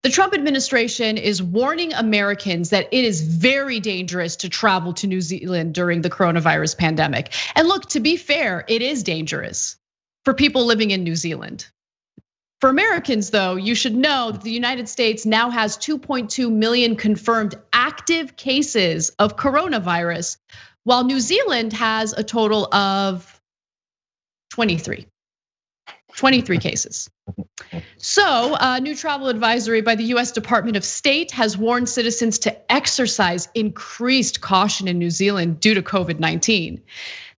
The Trump administration is warning Americans that it is very dangerous to travel to New Zealand during the coronavirus pandemic. And look, to be fair, it is dangerous for people living in New Zealand. For Americans, though, you should know that the United States now has 2.2 million confirmed active cases of coronavirus, while New Zealand has a total of 23 cases. So a new travel advisory by the US Department of State has warned citizens to exercise increased caution in New Zealand due to COVID-19.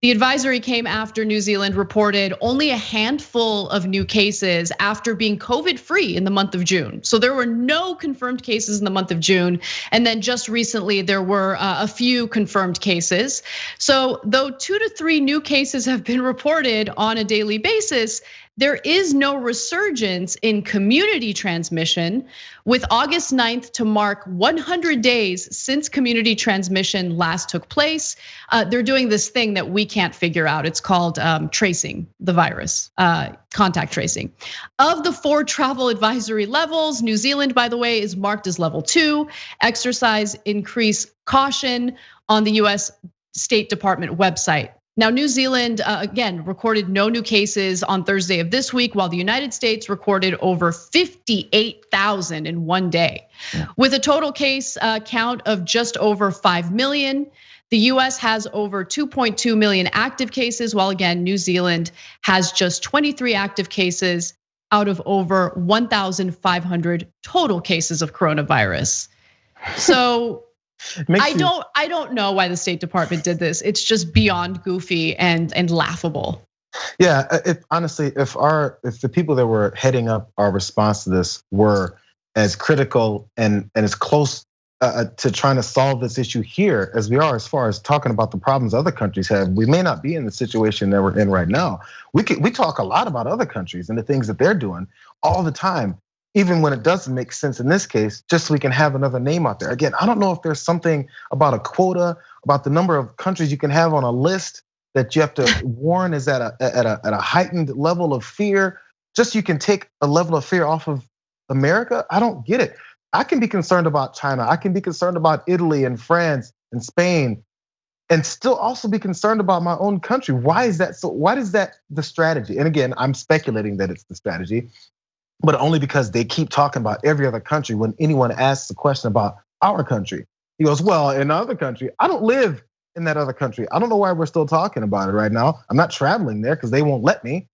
The advisory came after New Zealand reported only a handful of new cases after being COVID-free in the month of June. So there were no confirmed cases in the month of June. And then just recently, there were a few confirmed cases. So though 2 to 3 new cases have been reported on a daily basis, there is no resurgence in community transmission, with August 9th to mark 100 days since community transmission last took place. They're doing this thing that we can't figure out. It's called tracing the virus, contact tracing. Of the 4 travel advisory levels, New Zealand, by the way, is marked as level 2. Exercise increase caution on the US State Department website. Now, New Zealand, again, recorded no new cases on Thursday of this week, while the United States recorded over 58,000 in one day. With a total case count of just over 5 million, the US has over 2.2 million active cases, while again, New Zealand has just 23 active cases out of over 1,500 total cases of coronavirus. So, I don't know why the State Department did this. It's just beyond goofy and laughable. Yeah, honestly, if the people that were heading up our response to this were as critical and as close to trying to solve this issue here as we are, as far as talking about the problems other countries have, we may not be in the situation that we're in right now. We talk a lot about other countries and the things that they're doing all the time, even when it doesn't make sense in this case, just so we can have another name out there. Again, I don't know if there's something about a quota, about the number of countries you can have on a list that you have to warn is at a heightened level of fear, just so you can take a level of fear off of America. I don't get it. I can be concerned about China. I can be concerned about Italy and France and Spain, and still also be concerned about my own country. Why is that so? Why is that the strategy? And again, I'm speculating that it's the strategy, but only because they keep talking about every other country when anyone asks a question about our country. He goes, well, in another country, I don't live in that other country. I don't know why we're still talking about it right now. I'm not traveling there because they won't let me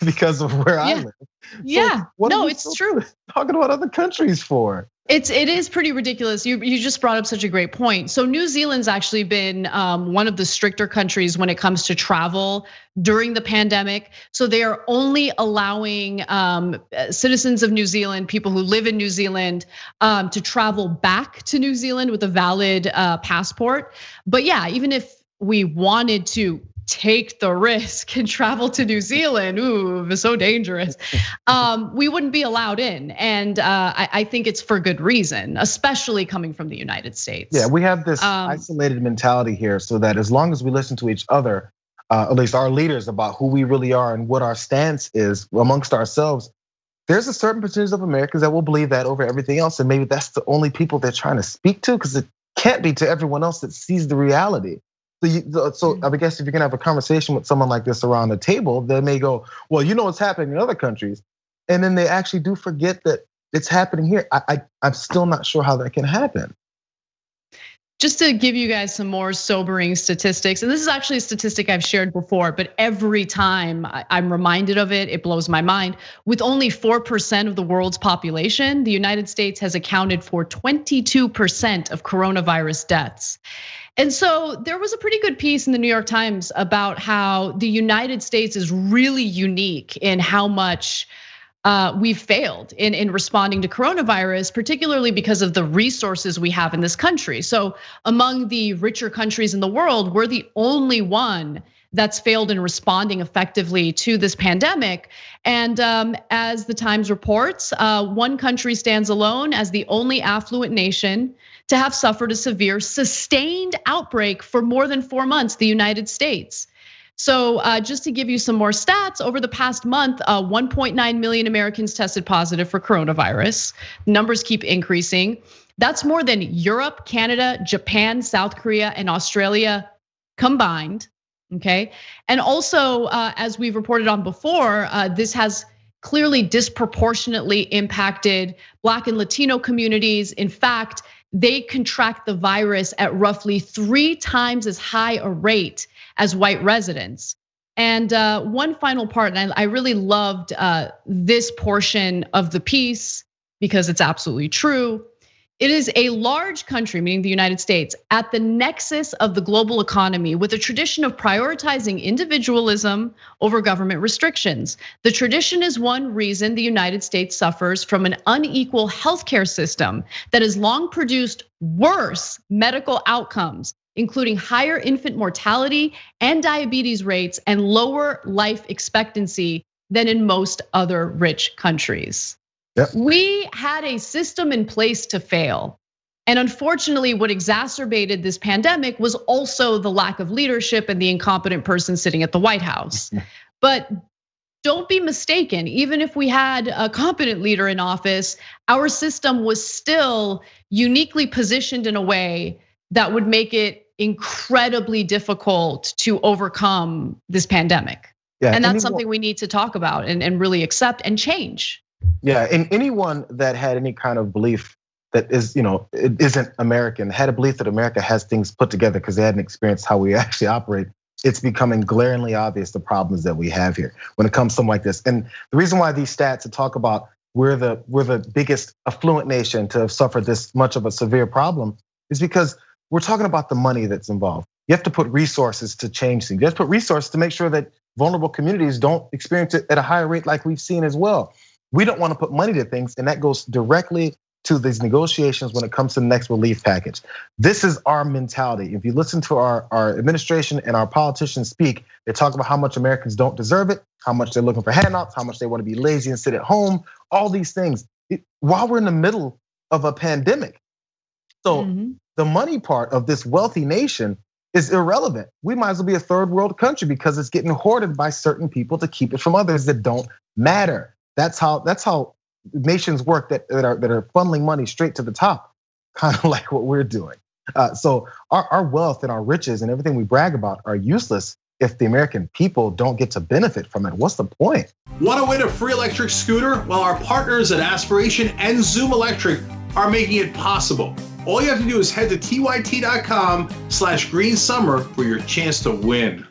because of where I live. Yeah, no, it's true. Talking about other countries for? It is pretty ridiculous. You just brought up such a great point. So New Zealand's actually been one of the stricter countries when it comes to travel during the pandemic. So they are only allowing citizens of New Zealand, people who live in New Zealand, to travel back to New Zealand with a valid passport. But yeah, even if we wanted to take the risk and travel to New Zealand, ooh, it's so dangerous, we wouldn't be allowed in. And I think it's for good reason, especially coming from the United States. Yeah, we have this isolated mentality here, so that as long as we listen to each other, at least our leaders, about who we really are and what our stance is amongst ourselves, there's a certain percentage of Americans that will believe that over everything else. And maybe that's the only people they're trying to speak to, because it can't be to everyone else that sees the reality. So I guess if you can have a conversation with someone like this around the table, they may go, well, you know what's happening in other countries. And then they actually do forget that it's happening here. I'm still not sure how that can happen. Just to give you guys some more sobering statistics, and this is actually a statistic I've shared before, but every time I'm reminded of it, it blows my mind. With only 4% of the world's population, the United States has accounted for 22% of coronavirus deaths. And so there was a pretty good piece in the New York Times about how the United States is really unique in how much we've failed in responding to coronavirus, particularly because of the resources we have in this country. So among the richer countries in the world, we're the only one that's failed in responding effectively to this pandemic. And as the Times reports, one country stands alone as the only affluent nation to have suffered a severe sustained outbreak for more than 4 months, the United States. So just to give you some more stats, over the past month, 1.9 million Americans tested positive for coronavirus. Numbers keep increasing. That's more than Europe, Canada, Japan, South Korea, and Australia combined, okay? And also, as we've reported on before, this has clearly disproportionately impacted Black and Latino communities. In fact, they contract the virus at roughly 3 times as high a rate as white residents. And one final part, and I really loved this portion of the piece because it's absolutely true. It is a large country, meaning the United States, at the nexus of the global economy with a tradition of prioritizing individualism over government restrictions. The tradition is one reason the United States suffers from an unequal healthcare system that has long produced worse medical outcomes, including higher infant mortality and diabetes rates and lower life expectancy than in most other rich countries. Yep. We had a system in place to fail. And unfortunately, what exacerbated this pandemic was also the lack of leadership and the incompetent person sitting at the White House. But don't be mistaken, even if we had a competent leader in office, our system was still uniquely positioned in a way that would make it incredibly difficult to overcome this pandemic. Yeah, and that's something we need to talk about and really accept and change. Yeah, and anyone that had any kind of belief that is, it isn't American, had a belief that America has things put together because they hadn't experienced how we actually operate, it's becoming glaringly obvious the problems that we have here when it comes to something like this. And the reason why these stats to talk about we're the biggest affluent nation to have suffered this much of a severe problem is because we're talking about the money that's involved. You have to put resources to change things. You have to put resources to make sure that vulnerable communities don't experience it at a higher rate like we've seen as well. We don't want to put money to things, and that goes directly to these negotiations when it comes to the next relief package. This is our mentality. If you listen to our administration and our politicians speak, they talk about how much Americans don't deserve it, how much they're looking for handouts, how much they want to be lazy and sit at home, all these things, while we're in the middle of a pandemic. So the money part of this wealthy nation is irrelevant. We might as well be a third world country because it's getting hoarded by certain people to keep it from others that don't matter. That's how nations work that are funneling money straight to the top, kind of like what we're doing. So our wealth and our riches and everything we brag about are useless if the American people don't get to benefit from it. What's the point? Want to win a free electric scooter? Well, our partners at Aspiration and Zoom Electric are making it possible. All you have to do is head to tyt.com/greensummer for your chance to win.